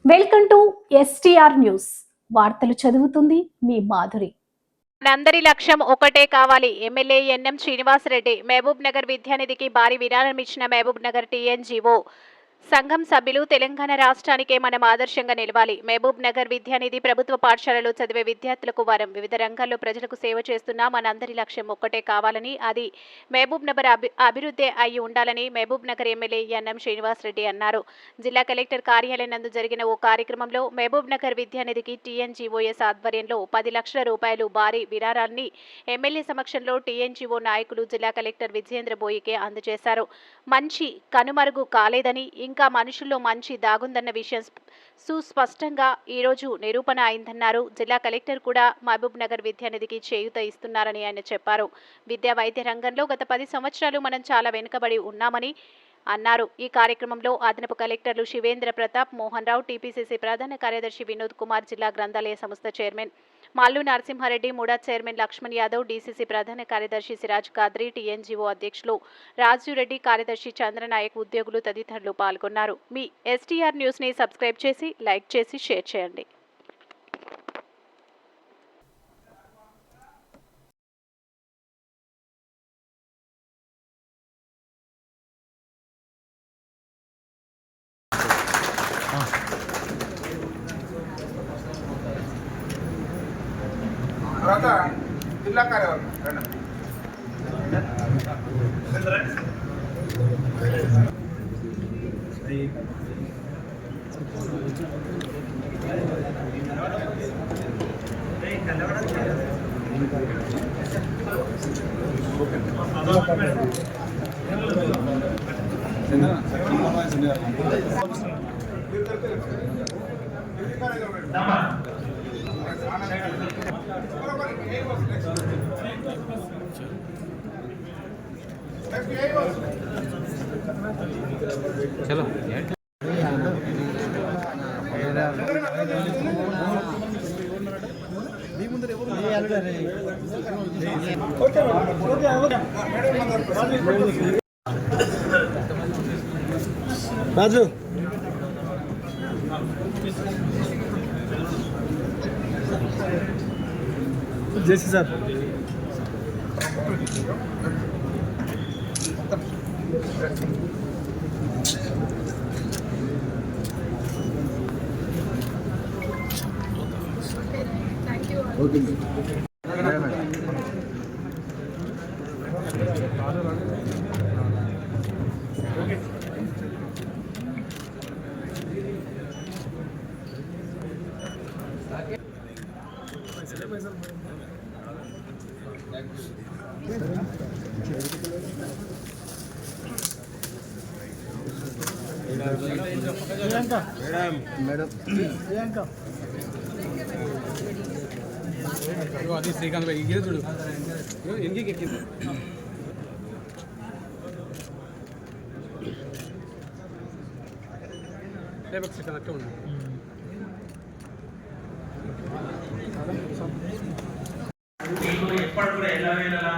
Welcome to STR news. వార్తలు చదువుతుంది మీ మాధురి. మనందరి లక్ష్యం ఒకటే కావాలి. ఎమ్మెల్యే ఎన్ఎం శ్రీనివాసరెడ్డి మహబూబ్ నగర్ విద్యానిధికి భారీ విరాళం ఇచ్చిన మహబూబ్ నగర్ టీఎన్జీఓ సంఘం సభ్యులు తెలంగాణ రాష్ట్రానికే మనం ఆదర్శంగా నిలవాలి. మహబూబ్ నగర్ విద్యానిధి ప్రభుత్వ పాఠశాలలో చదివే విద్యార్థులకు వరం. వివిధ రంగాల్లో ప్రజలకు సేవ చేస్తున్నా మనందరి లక్ష్యం ఒక్కటే కావాలని, అది మహబూబ్ నగర్ అభివృద్ధి అయి ఉండాలని మహబూబ్ నగర్ ఎమ్మెల్యే ఎన్ఎం శ్రీనివాసరెడ్డి అన్నారు. జిల్లా కలెక్టర్ కార్యాలయం నందు జరిగిన ఓ కార్యక్రమంలో మహబూబ్ నగర్ విద్యానిధికి టీఎన్జీఓఎస్ ఆధ్వర్యంలో 10 లక్షల రూపాయలు భారీ విరాళాన్ని ఎమ్మెల్యే సమక్షంలో టీఎన్జీఓ నాయకులు జిల్లా కలెక్టర్ విజయేంద్ర బోయికే అందజేశారు. మంచి కనుమరుగు కాలేదని, ఇంకా మనుషుల్లో మంచి దాగుందన్న విషయం సుస్పష్టంగా ఈరోజు నిరూపణ అయిందన్నారు. జిల్లా కలెక్టర్ కూడా మహబూబ్ నగర్ విద్యానిధికి చేయూత ఇస్తున్నారని ఆయన చెప్పారు. విద్యా వైద్య రంగంలో గత 10 సంవత్సరాలు మనం చాలా వెనుకబడి ఉన్నామని అన్నారు. ఈ కార్యక్రమంలో అదనపు కలెక్టర్లు శివేంద్ర ప్రతాప్, మోహన్ రావు, టీపీసీసీ ప్రధాన కార్యదర్శి వినోద్ కుమార్, జిల్లా గ్రంథాలయ సంస్థ chairman Mallu Narasimha Reddy, MUDA chairman Lakshman Yadav, DCC ప్రధాన కార్యదర్శి సిరాజ్ కాద్రి, టీఎన్జీఓ అధ్యక్షులు రాజురెడ్డి, కార్యదర్శి చంద్రనాయక్, ఉద్యోగులు తదితరులు పాల్గొన్నారు. మీ ఎస్టీఆర్ న్యూస్ ని సబ్స్క్రైబ్ చేసి, లైక్ చేసి, షేర్ చేయండి. తర్వాత జిల్లా కార్యవర్గం चलो राजू जैसे सर ओके मैडम అది శ్రీకాంత్ భాయ్ ఇదే చూడు ఎన్కి ఎక్కింది లేబక్ శ్రీకాంత్ అట్లా ఉంది మీకు ఎప్పుడు కూడా ఎలా వేళలా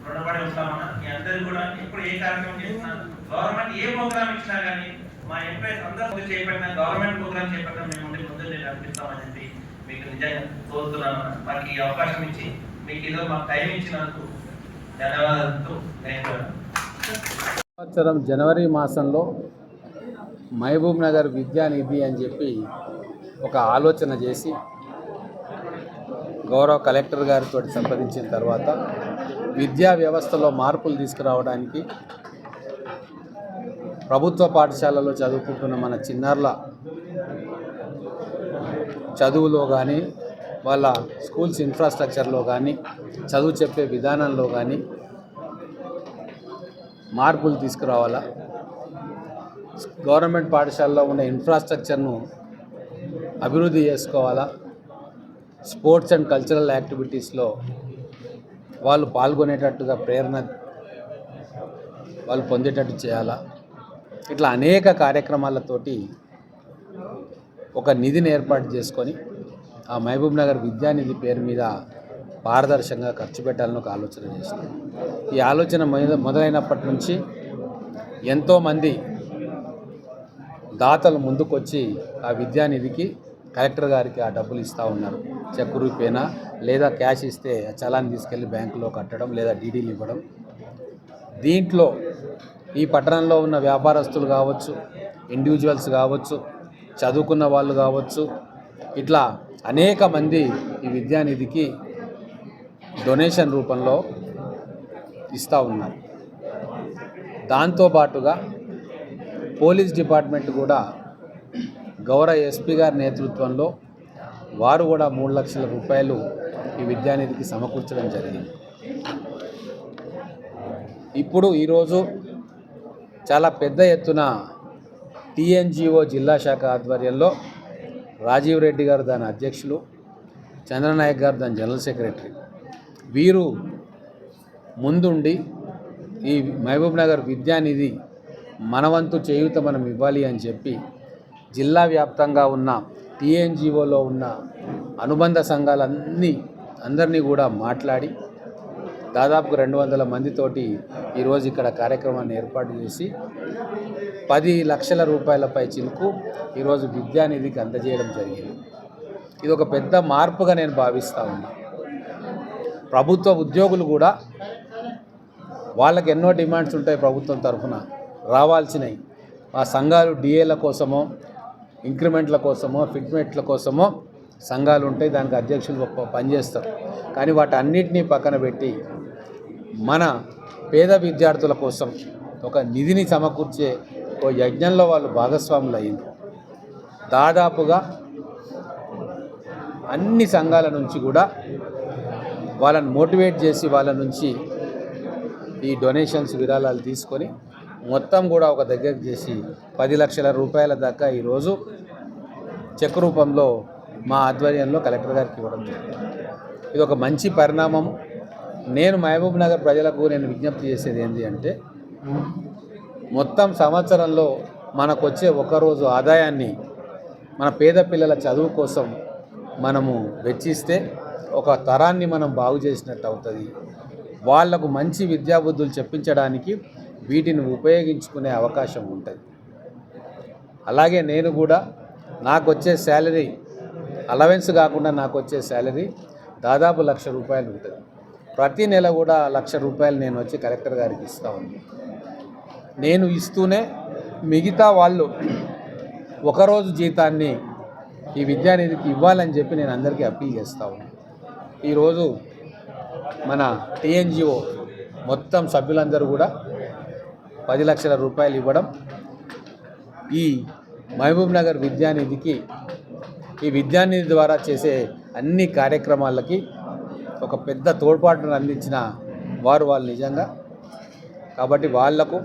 రుణపడి ఉంటామన్నా మీ అందరూ కూడా ఎప్పుడు ఏ కార్యక్రమం చేసినా గవర్నమెంట్ ఏ ప్రోగ్రామ్ ఇచ్చినా కానీ మా ఎంప్లాయీస్ అందరూ చేపట్టిన గవర్నమెంట్ ప్రోగ్రామ్ చేపట్టిన మేము ముందు నడిపిస్తామని చెప్పి మీకు నిజంగా కోరుతున్నాను. మాకు ఈ అవకాశం ఇచ్చి మీకు ఏదో మాకు టైం ఇచ్చినందుకు ధన్యవాదాలతో సంవత్సరం జనవరి మాసంలో మహబూబ్ నగర్ విద్యానిధి అని చెప్పి ఒక ఆలోచన చేసి గౌరవ కలెక్టర్ గారితో సంప్రదించిన తర్వాత విద్యా వ్యవస్థలో మార్పులు తీసుకురావడానికి ప్రభుత్వ పాఠశాలలో చదువుకుంటున్న మన చిన్నారుల చదువులో కానీ వాళ్ళ స్కూల్స్ ఇన్ఫ్రాస్ట్రక్చర్లో కానీ చదువు చెప్పే విధానంలో కానీ మార్పులు తీసుకురావాలా, గవర్నమెంట్ పాఠశాలలో ఉన్న ఇన్ఫ్రాస్ట్రక్చర్ను అభివృద్ధి చేసుకోవాలా, స్పోర్ట్స్ అండ్ కల్చరల్ యాక్టివిటీస్లో వాళ్ళు పాల్గొనేటట్టుగా ప్రేరణ వాళ్ళు పొందేటట్టు చేయాలా. ఇట్లా అనేక కార్యక్రమాలతోటి ఒక నిధిని ఏర్పాటు చేసుకొని ఆ మహబూబ్ నగర్ విద్యానిధి పేరు మీద పారదర్శకంగా ఖర్చు పెట్టాలని ఒక ఆలోచన చేసినాం. ఈ ఆలోచన మొదలైనప్పటి నుంచి ఎంతోమంది దాతలు ముందుకొచ్చి ఆ విద్యానిధికి కలెక్టర్ గారికి ఆ డబ్బులు ఇస్తూ ఉన్నారు. చెక్కు రూపేనా లేదా క్యాష్ ఇస్తే చలాన్ తీసుకెళ్ళి బ్యాంకులో కట్టడం లేదా డీడీలు ఇవ్వడం. దీంట్లో ఈ పట్టణంలో ఉన్న వ్యాపారస్తులు కావచ్చు, ఇండివిజువల్స్ కావచ్చు, చదువుకున్న వాళ్ళు కావచ్చు, ఇట్లా అనేక మంది ఈ విద్యానిధికి డొనేషన్ రూపంలో ఇస్తూ ఉన్నారు. దాంతోపాటుగా పోలీస్ డిపార్ట్మెంట్ కూడా గౌరవ ఎస్పీ గారి నేతృత్వంలో వారు కూడా 3 లక్షల రూపాయలు ఈ విద్యానిధికి సమకూర్చడం జరిగింది. ఇప్పుడు ఈరోజు చాలా పెద్ద ఎత్తున టీఎన్జిఓ జిల్లా శాఖ ఆధ్వర్యంలో రాజీవ్ రెడ్డి గారు దాని అధ్యక్షులు, చంద్రనాయక్ గారు దాని జనరల్ సెక్రటరీ, వీరు ముందుండి ఈ మహబూబ్ నగర్ విద్యానిధి మనవంతు చేయూత మనం ఇవ్వాలి అని చెప్పి జిల్లా వ్యాప్తంగా ఉన్న టీఎన్జిఓలో ఉన్న అనుబంధ అందరినీ కూడా మాట్లాడి దాదాపు 200 మందితోటి ఈరోజు ఇక్కడ కార్యక్రమాన్ని ఏర్పాటు చేసి 10 లక్షల రూపాయలపై చిలుకు ఈరోజు విద్యానిధికి అందజేయడం జరిగింది. ఇది ఒక పెద్ద మార్పుగా నేను భావిస్తూ ఉన్నా. ప్రభుత్వ ఉద్యోగులు కూడా వాళ్ళకి ఎన్నో డిమాండ్స్ ఉంటాయి, ప్రభుత్వం తరఫున రావాల్సినవి. ఆ సంఘాలు డిఏల కోసమో, ఇంక్రిమెంట్ల కోసమో, ఫిట్మెంట్ల కోసమో సంఘాలు ఉంటాయి, దానికి అధ్యక్షులు పనిచేస్తారు. కానీ వాటన్నిటినీ పక్కన పెట్టి మన పేద విద్యార్థుల కోసం ఒక నిధిని సమకూర్చే ఓ యజ్ఞంలో వాళ్ళు భాగస్వాములు అయ్యింది. దాదాపుగా అన్ని సంఘాల నుంచి కూడా వాళ్ళని మోటివేట్ చేసి వాళ్ళ నుంచి ఈ డొనేషన్స్ విరాళాలు తీసుకొని మొత్తం కూడా ఒక దగ్గర చేసి 10 లక్షల రూపాయల దాకా ఈరోజు చెక్ రూపంలో మా ఆధ్వర్యంలో కలెక్టర్ గారికి ఇవ్వడం జరిగింది. ఇది ఒక మంచి పరిణామం. నేను మహబూబ్ నగర్ ప్రజలకు నేను విజ్ఞప్తి చేసేది ఏంటి అంటే, మొత్తం సంవత్సరంలో మనకు వచ్చే ఒకరోజు ఆదాయాన్ని మన పేద పిల్లల చదువు కోసం మనము వెచ్చిస్తే ఒక తరాన్ని మనం బాగు చేసినట్టు అవుతుంది. వాళ్లకు మంచి విద్యాబుద్ధులు చెప్పించడానికి వీటిని ఉపయోగించుకునే అవకాశం ఉంటుంది. అలాగే నేను కూడా నాకు వచ్చే శాలరీ అలవెన్స్ కాకుండా నాకు వచ్చే శాలరీ దాదాపు 1,00,000 రూపాయలు ఉంటుంది. ప్రతి నెల కూడా 1,00,000 రూపాయలు నేను వచ్చి కలెక్టర్ గారికి ఇస్తూ ఉన్నాను. నేను ఇస్తూనే మిగతా వాళ్ళు ఒకరోజు జీతాన్ని ఈ విద్యానిధికి ఇవ్వాలని చెప్పి నేను అందరికీ అప్పీల్ చేస్తూ ఉన్నాను. ఈరోజు మన టీఎన్జిఓ మొత్తం సభ్యులందరూ కూడా 10 లక్షల రూపాయలు ఇవ్వడం ఈ మహబూబ్ నగర్ విద్యానిధికి, ఈ విద్యానిధి ద్వారా చేసే అన్ని కార్యక్రమాలకి ఒక పెద్ద తోడ్పాటును అందించిన వాళ్ళు నిజంగా. కాబట్టి వాళ్లకు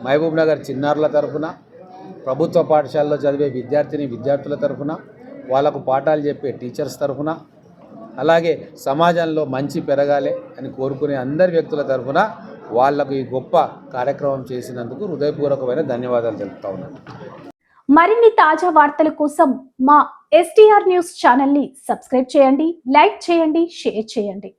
మహబూబ్ నగర్ చిన్నారుల తరఫున, ప్రభుత్వ పాఠశాలలో చదివే విద్యార్థుల తరఫున, వాళ్ళకు పాఠాలు చెప్పే టీచర్స్ తరఫున, అలాగే సమాజంలో మంచి పెరగాలి అని కోరుకునే అందరి వ్యక్తుల తరఫున వాళ్లకు ఈ గొప్ప కార్యక్రమం చేసినందుకు హృదయపూర్వకమైన ధన్యవాదాలు తెలుపుతా ఉన్నాను. మరిన్ని తాజా వార్తల కోసం మా STR న్యూస్ ఛానల్ని సబ్స్క్రైబ్ చేయండి, లైక్ చేయండి, షేర్ చేయండి.